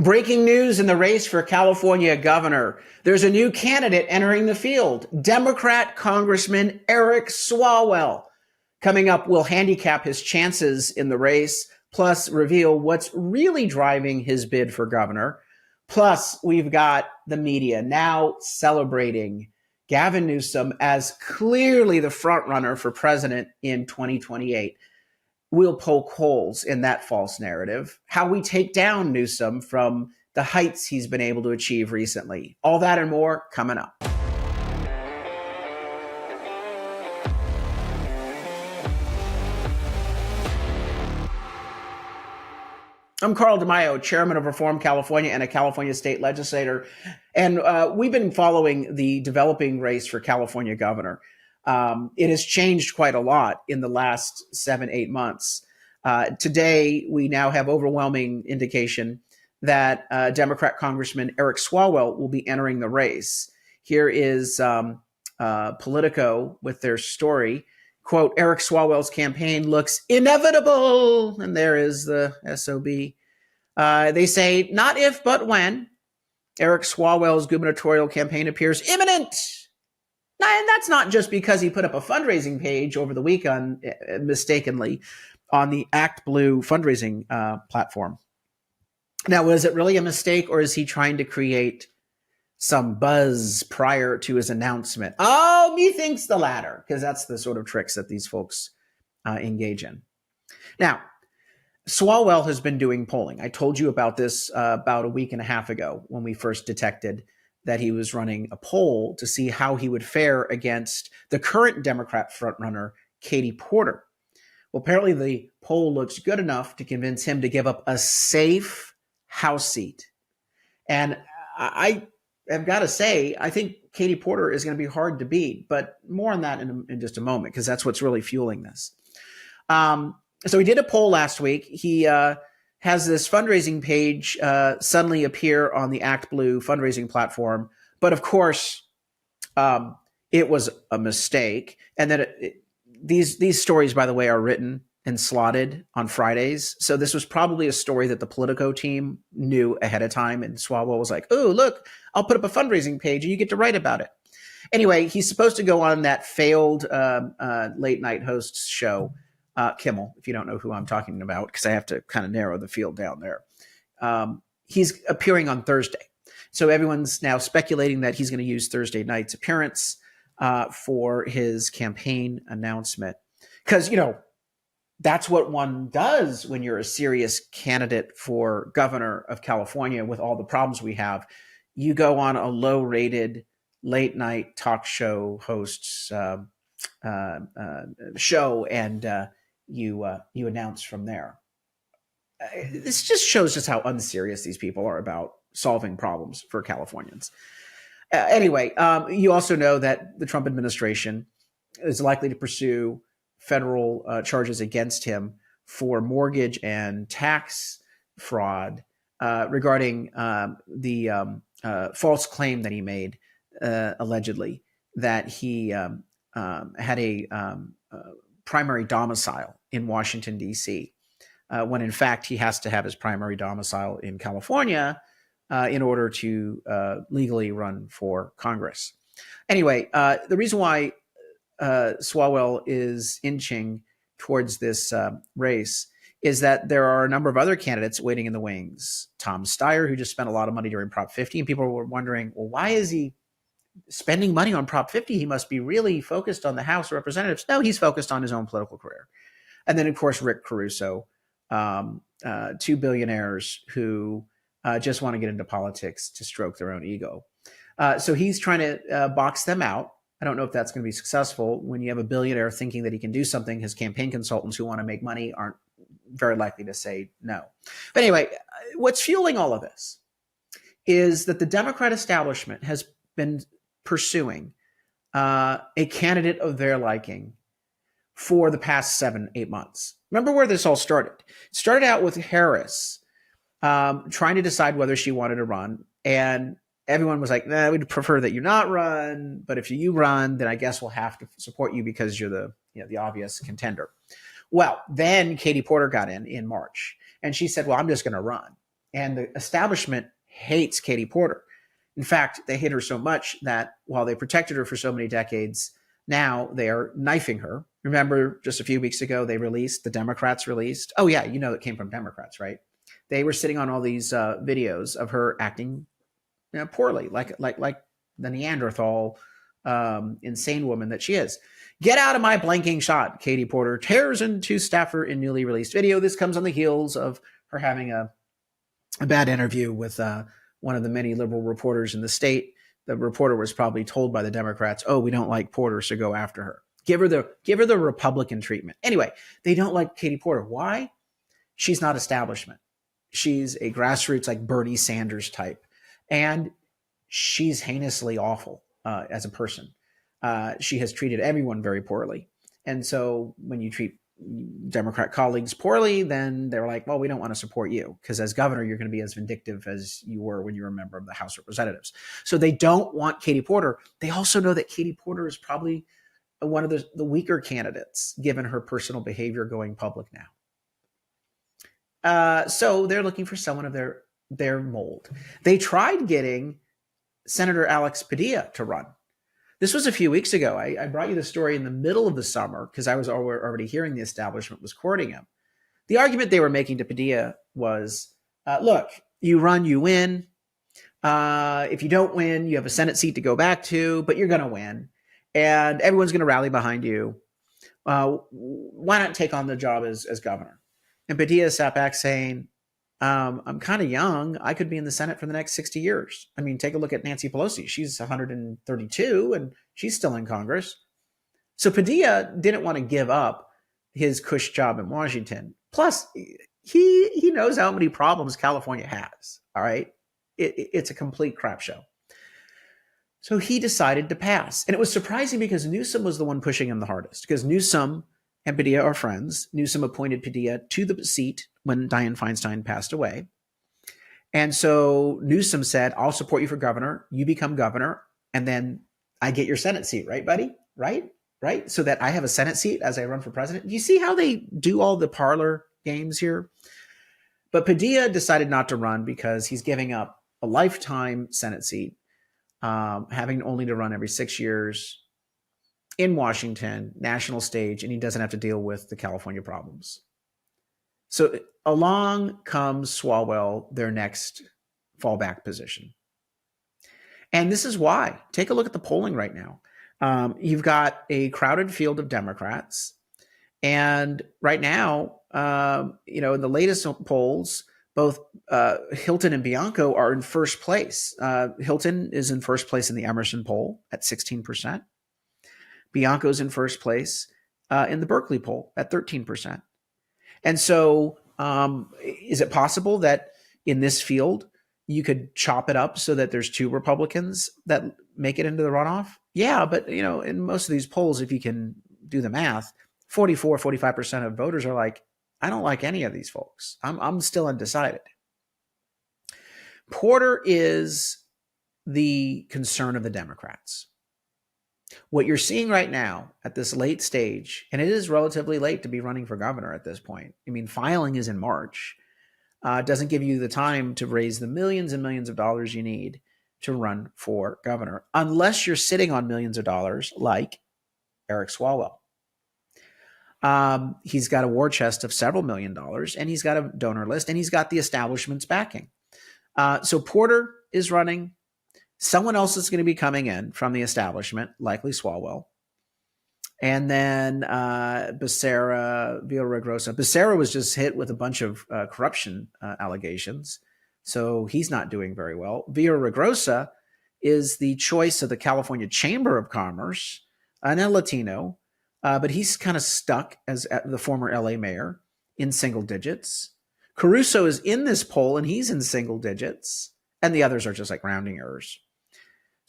Breaking news in the race for California governor. There's a new candidate entering the field, Democrat Congressman Eric Swalwell. Coming up, we'll handicap his chances in the race, plus reveal what's really driving his bid for governor. Plus, we've got the media now celebrating Gavin Newsom as clearly the frontrunner for president in 2028. We'll poke holes in that false narrative, how we take down Newsom from the heights he's been able to achieve recently. All that and more coming up. I'm Carl DeMaio, chairman of Reform California and a California state legislator. And we've been following the developing race for California governor. It has changed quite a lot in the last 7-8 months. Today, we now have overwhelming indication that Democrat Congressman Eric Swalwell will be entering the race. Here is Politico with their story. Quote, Eric Swalwell's campaign looks inevitable. And there is the SOB. They say, not if, but when. Eric Swalwell's gubernatorial campaign appears imminent. And that's not just because he put up a fundraising page over the weekend, mistakenly, on the Act Blue fundraising platform. Now, was it really a mistake, or is he trying to create some buzz prior to his announcement? Oh, methinks the latter, because that's the sort of tricks that these folks engage in. Now, Swalwell has been doing polling. I told you about this about a week and a half ago when we first detected that he was running a poll to see how he would fare against the current Democrat frontrunner, Katie Porter. Well, apparently the poll looks good enough to convince him to give up a safe House seat. And I have got to say, I think Katie Porter is going to be hard to beat, but more on that in just a moment, because that's what's really fueling this. So he did a poll last week. He has this fundraising page suddenly appear on the Act Blue fundraising platform. But of course, it was a mistake. And then these stories, by the way, are written and slotted on Fridays. So this was probably a story that the Politico team knew ahead of time. And Swalwell was like, oh, look, I'll put up a fundraising page and you get to write about it. Anyway, he's supposed to go on that failed late night hosts show, Kimmel, if you don't know who I'm talking about, because I have to kind of narrow the field down there. He's appearing on Thursday. So everyone's now speculating that he's going to use Thursday night's appearance for his campaign announcement. Because, that's what one does when you're a serious candidate for governor of California with all the problems we have. You go on a low-rated late-night talk show host's show, and you announce from there. This just shows just how unserious these people are about solving problems for Californians. Anyway, you also know that the Trump administration is likely to pursue federal charges against him for mortgage and tax fraud regarding the false claim that he made, allegedly, that he had a primary domicile in Washington, D.C., when in fact he has to have his primary domicile in California in order to legally run for Congress. Anyway, the reason why Swalwell is inching towards this race is that there are a number of other candidates waiting in the wings. Tom Steyer, who just spent a lot of money during Prop 50, and people were wondering, well, why is he spending money on Prop 50? He must be really focused on the House of Representatives. No, he's focused on his own political career. And then, of course, Rick Caruso, two billionaires who just want to get into politics to stroke their own ego. So he's trying to box them out. I don't know if that's going to be successful. When you have a billionaire thinking that he can do something, his campaign consultants who want to make money aren't very likely to say no. But anyway, what's fueling all of this is that the Democrat establishment has been pursuing a candidate of their liking for the past 7-8 months. Remember where this all started. It started out with Harris trying to decide whether she wanted to run, and everyone was like, nah, we'd prefer that you not run, but if you run, then I guess we'll have to support you because you're the obvious contender. Well, then Katie Porter got in March, and she said, well, I'm just going to run. And the establishment hates Katie Porter. In fact, they hate her so much that while they protected her for so many decades, now they are knifing her. Remember, just a few weeks ago, the Democrats released. Oh, yeah, you know it came from Democrats, right? They were sitting on all these videos of her acting poorly, like the Neanderthal insane woman that she is. Get out of my blanking shot, Katie Porter tears into staffer in newly released video. This comes on the heels of her having a bad interview with one of the many liberal reporters in the state. The reporter was probably told by the Democrats, "Oh, we don't like Porter, so go after her. Give her the Republican treatment." Anyway, they don't like Katie Porter. Why? She's not establishment. She's a grassroots, like Bernie Sanders type, and she's heinously awful as a person. She has treated everyone very poorly, and so when you treat Democrat colleagues poorly, then they're like, well, we don't want to support you because as governor, you're going to be as vindictive as you were when you were a member of the House of Representatives. So they don't want Katie Porter. They also know that Katie Porter is probably one of the weaker candidates, given her personal behavior going public now. So they're looking for someone of their mold. They tried getting Senator Alex Padilla to run. This was a few weeks ago. I brought you the story in the middle of the summer because I was already hearing the establishment was courting him. The argument they were making to Padilla was, look, you run, you win. If you don't win, you have a Senate seat to go back to, but you're going to win. And everyone's going to rally behind you. Why not take on the job as governor? And Padilla sat back saying, I'm kind of young. I could be in the Senate for the next 60 years. I mean, take a look at Nancy Pelosi. She's 132 and she's still in Congress. So Padilla didn't want to give up his cush job in Washington. Plus, he knows how many problems California has. All right. It's a complete crap show. So he decided to pass. And it was surprising because Newsom was the one pushing him the hardest because Newsom and Padilla are friends. Newsom appointed Padilla to the seat when Dianne Feinstein passed away. And so Newsom said, I'll support you for governor. You become governor. And then I get your Senate seat, right, buddy? Right? So that I have a Senate seat as I run for president. Do you see how they do all the parlor games here? But Padilla decided not to run because he's giving up a lifetime Senate seat, having only to run every 6 years in Washington, national stage, and he doesn't have to deal with the California problems. So along comes Swalwell, their next fallback position. And this is why. Take a look at the polling right now. You've got a crowded field of Democrats. And right now, in the latest polls, both Hilton and Bianco are in first place. Hilton is in first place in the Emerson poll at 16%. Bianco's in first place in the Berkeley poll at 13%. And so is it possible that in this field, you could chop it up so that there's two Republicans that make it into the runoff? Yeah, but in most of these polls, if you can do the math, 45% of voters are like, I don't like any of these folks. I'm still undecided. Porter is the concern of the Democrats. What you're seeing right now at this late stage, and it is relatively late to be running for governor at this point. I mean, filing is in March. Doesn't give you the time to raise the millions and millions of dollars you need to run for governor, unless you're sitting on millions of dollars like Eric Swalwell. He's got a war chest of several $1 million, and he's got a donor list, and he's got the establishment's backing. So Porter is running. Someone else is going to be coming in from the establishment, likely Swalwell. And then Becerra, Villaraigosa. Becerra was just hit with a bunch of corruption allegations, so he's not doing very well. Villaraigosa is the choice of the California Chamber of Commerce, and a Latino, but he's kind of stuck as the former LA mayor in single digits. Caruso is in this poll, and he's in single digits, and the others are just like rounding errors.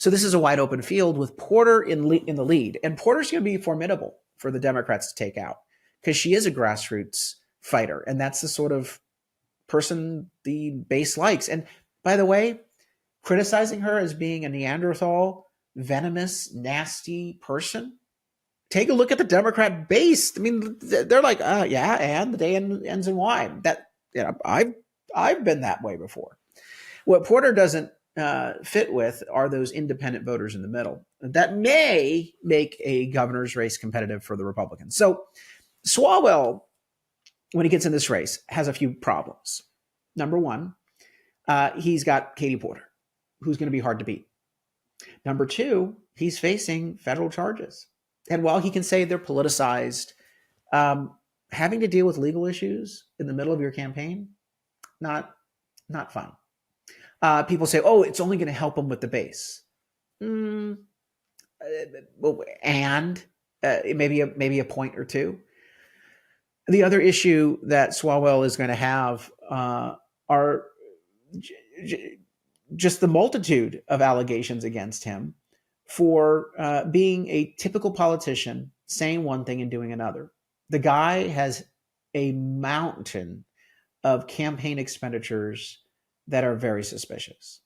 So this is a wide open field with Porter in the lead. And Porter's going to be formidable for the Democrats to take out because she is a grassroots fighter. And that's the sort of person the base likes. And by the way, criticizing her as being a Neanderthal, venomous, nasty person, take a look at the Democrat base. I mean, they're like, yeah, and the day ends in Y. That, I've I've been that way before. What Porter doesn't fit with are those independent voters in the middle that may make a governor's race competitive for the Republicans. So Swalwell, when he gets in this race, has a few problems. Number one, he's got Katie Porter, who's going to be hard to beat. Number two, he's facing federal charges. And while he can say they're politicized, having to deal with legal issues in the middle of your campaign, not fun. People say, oh, it's only going to help him with the base. And maybe a point or two. The other issue that Swalwell is going to have are just the multitude of allegations against him for being a typical politician, saying one thing and doing another. The guy has a mountain of campaign expenditures that are very suspicious.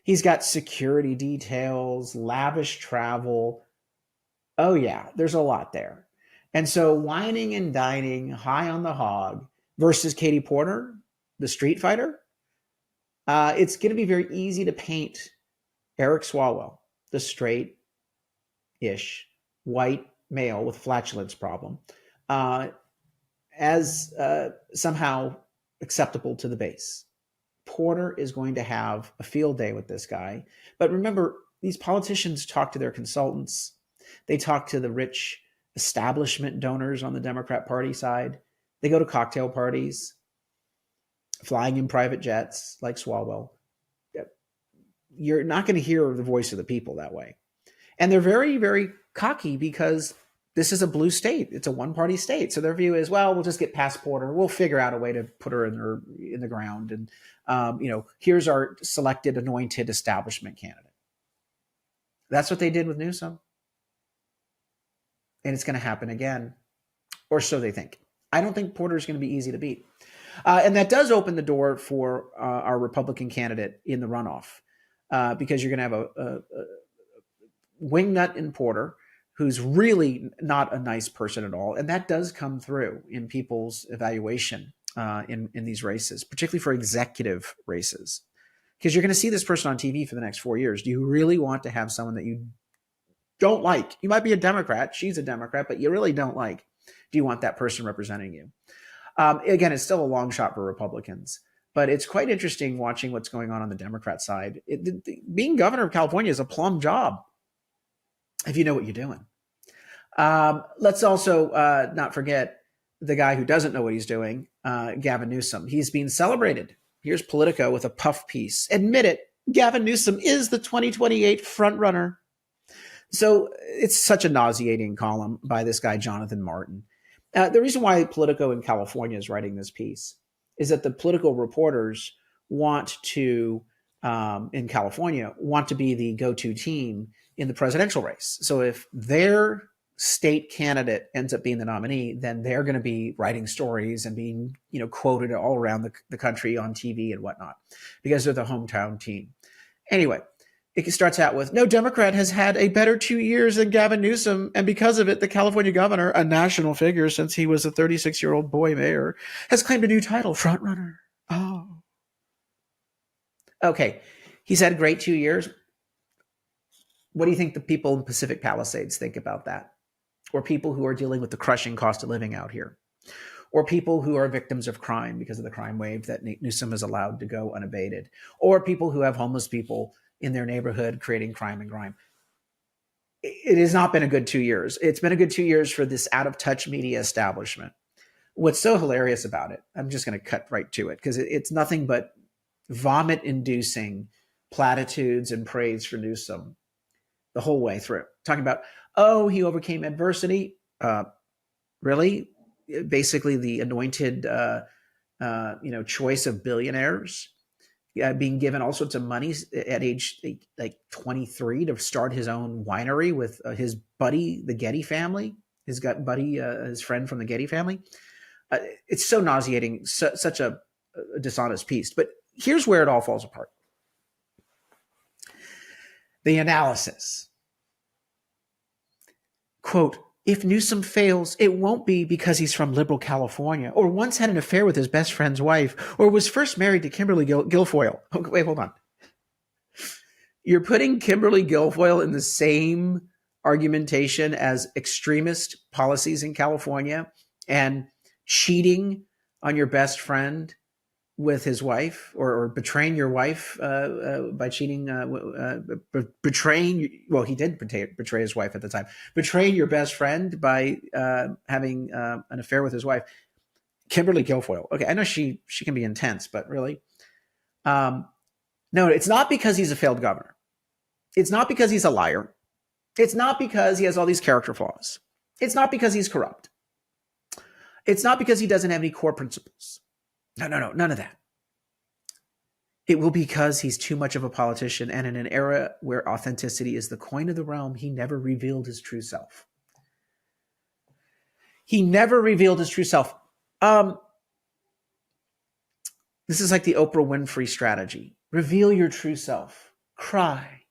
He's got security details, lavish travel. Oh yeah, there's a lot there. And so whining and dining high on the hog versus Katie Porter, the street fighter, it's going to be very easy to paint Eric Swalwell, the straight-ish white male with flatulence problem, as somehow acceptable to the base. Porter is going to have a field day with this guy. But remember, these politicians talk to their consultants. They talk to the rich establishment donors on the Democrat Party side. They go to cocktail parties, flying in private jets like Swalwell. You're not going to hear the voice of the people that way. And they're very, very cocky because this is a blue state. It's a one-party state. So their view is, well, we'll just get past Porter. We'll figure out a way to put her in the ground. And, here's our selected anointed establishment candidate. That's what they did with Newsom. And it's going to happen again, or so they think. I don't think Porter is going to be easy to beat. And that does open the door for our Republican candidate in the runoff, because you're going to have a wingnut in Porter, who's really not a nice person at all. And that does come through in people's evaluation in these races, particularly for executive races, because you're going to see this person on TV for the next 4 years. Do you really want to have someone that you don't like? You might be a Democrat. She's a Democrat, but you really don't like. Do you want that person representing you? Again, it's still a long shot for Republicans, but it's quite interesting watching what's going on the Democrat side. Being governor of California is a plum job if you know what you're doing. Let's also not forget the guy who doesn't know what he's doing, Gavin Newsom. He's being celebrated. Here's Politico with a puff piece. Admit it, Gavin Newsom is the 2028 frontrunner. So it's such a nauseating column by this guy, Jonathan Martin. The reason why Politico in California is writing this piece is that the political reporters want to, in California, want to be the go-to team in the presidential race. So if their state candidate ends up being the nominee, then they're going to be writing stories and being, quoted all around the country on TV and whatnot, because they're the hometown team. Anyway, it starts out with, no Democrat has had a better 2 years than Gavin Newsom, and because of it, the California governor, a national figure since he was a 36-year-old boy mayor, has claimed a new title, frontrunner. Oh. Okay, he's had a great 2 years. What do you think the people in Pacific Palisades think about that? Or people who are dealing with the crushing cost of living out here? Or people who are victims of crime because of the crime wave that Newsom has allowed to go unabated? Or people who have homeless people in their neighborhood creating crime and grime? It has not been a good 2 years. It's been a good 2 years for this out-of-touch media establishment. What's so hilarious about it, I'm just going to cut right to it, because it's nothing but vomit-inducing platitudes and praise for Newsom the whole way through. Talking about, oh, he overcame adversity. Really? Basically the anointed, choice of billionaires, being given all sorts of money at age like 23 to start his own winery with his buddy, the Getty family, his friend from the Getty family. It's so nauseating, such a dishonest piece. But here's where it all falls apart. The analysis. Quote, If Newsom fails, it won't be because he's from liberal California or once had an affair with his best friend's wife or was first married to Kimberly Guilfoyle. Okay, wait, hold on. You're putting Kimberly Guilfoyle in the same argumentation as extremist policies in California and cheating on your best friend with his wife, or betraying your wife by cheating, betraying. Well, he did betray his wife at the time. Betraying your best friend by having an affair with his wife. Kimberly Guilfoyle. Okay, I know she can be intense, but really, no, it's not because he's a failed governor. It's not because he's a liar. It's not because he has all these character flaws. It's not because he's corrupt. It's not because he doesn't have any core principles. No, none of that. It will be because he's too much of a politician, and in an era where authenticity is the coin of the realm, he never revealed his true self. He never revealed his true self. This is like the Oprah Winfrey strategy. Reveal your true self. Cry.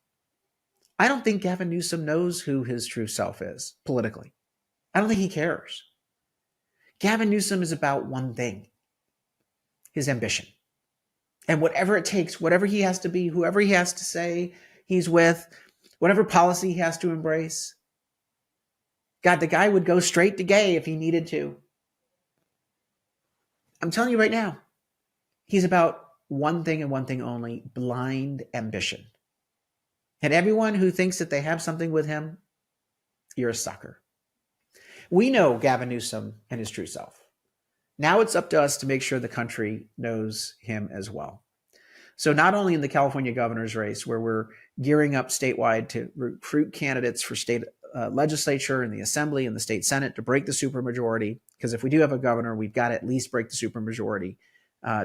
I don't think Gavin Newsom knows who his true self is politically. I don't think he cares. Gavin Newsom is about one thing: his ambition. And whatever it takes, whatever he has to be, whoever he has to say he's with, whatever policy he has to embrace. God, the guy would go straight to gay if he needed to. I'm telling you right now, he's about one thing and one thing only: blind ambition. And everyone who thinks that they have something with him, you're a sucker. We know Gavin Newsom and his true self. Now it's up to us to make sure the country knows him as well. So not only in the California governor's race, where we're gearing up statewide to recruit candidates for state legislature and the assembly and the state senate to break the supermajority, because if we do have a governor, we've got to at least break the supermajority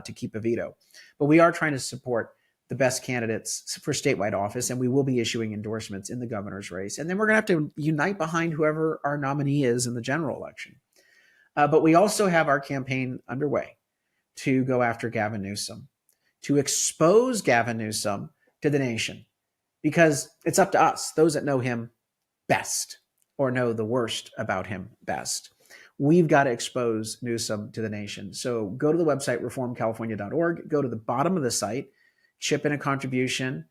to keep a veto. But we are trying to support the best candidates for statewide office, and we will be issuing endorsements in the governor's race. And then we're going to have to unite behind whoever our nominee is in the general election. But we also have our campaign underway to go after Gavin Newsom, to expose Gavin Newsom to the nation, because it's up to us, those that know him best or know the worst about him best. We've got to expose Newsom to the nation. So go to the website, reformcalifornia.org, go to the bottom of the site, chip in a contribution,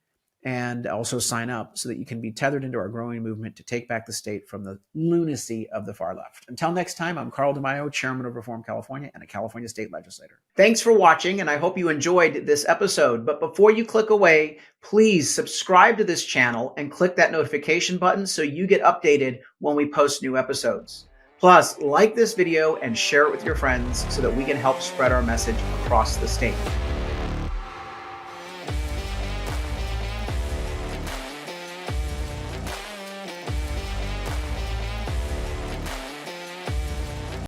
and also sign up so that you can be tethered into our growing movement to take back the state from the lunacy of the far left. Until next time, I'm Carl DeMaio, chairman of Reform California and a California state legislator. Thanks for watching, and I hope you enjoyed this episode. But before you click away, please subscribe to this channel and click that notification button so you get updated when we post new episodes. Plus, like this video and share it with your friends so that we can help spread our message across the state.